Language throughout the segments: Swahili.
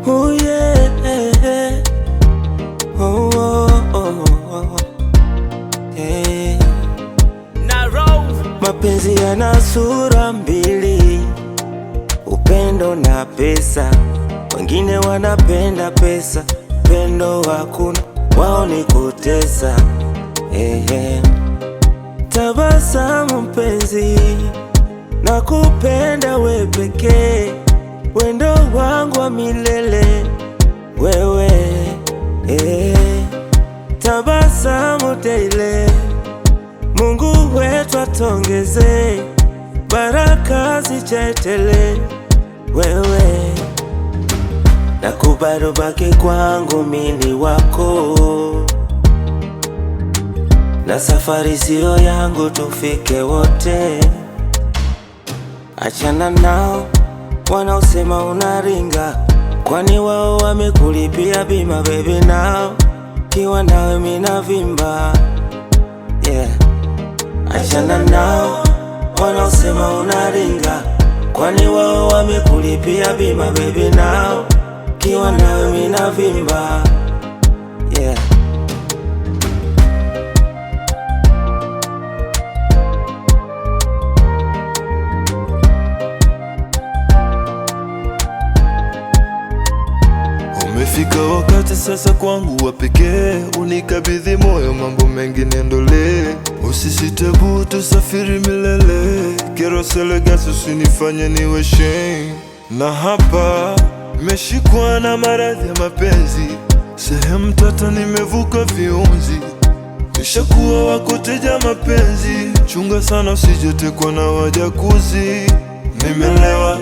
Oh yeah. Oh, oh, oh, oh. Yeah. Mapenzi yana sura mbili, upendo na pesa. Wengine wanapenda pesa, pendo hakuna, wao ni kutesa. Tabasamu mpenzi, nakupenda we pekee, wendo wangu wa milele wewe. Tabasamu daily, Mungu wetu atongeze, baraka zijae tele wewe. Nakubali ubaki kwangu, mimi wako, na safari sio yangu, tufike wote. Achana nao wanaosema unaringa, kwani wao wamekulipia bima baby. Nao kiwa nawe mina vimba, yeah. Achana nao wanaosema unaringa, kwani wao wamekulipia bima baby. Nao kiwa nawe mina vimba, yeah. Umefika wakati sasa kwangu wa pekee, unikabidhi moyo, mambo mengi niendolee. Usisite boo, tusafiri milele, kero selegasi usinifanye niwe shame. Na hapa nimeshikwa na maradhi ya mapenzi, sehemu tata nimevuka viunzi, nishakuwa wako teja mapenzi. Chunga sana usijetekwa na wajakuzi, nimelewa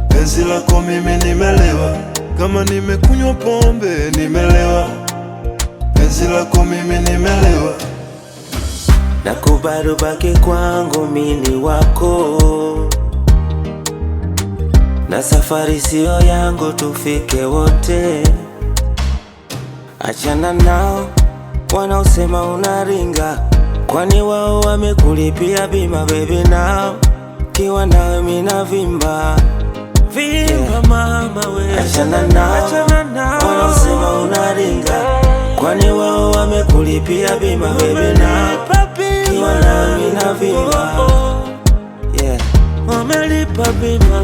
penzi lako mimi, nimelewa kama nimekunywa pombe, nimelewa penzi lako mimi, nimelewa. Nakubali ubaki kwangu, mimi wako, na safari sio yangu, tufike wote. Achana nao wanaosema unaringa, kwani wao wamekulipia bima baby. Nao kiwa nawe mina vimba, yeah. Mama we, achana nao wanaosema unaringa, kwani wao wamekulipia bima baby. Nao kiwa nawe mina vimba, yeah. Wamelipa bima.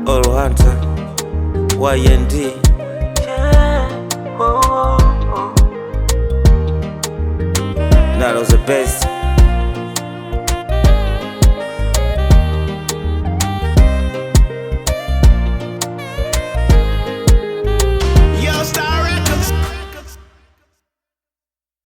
All Hunter YND, yeah. That was the best.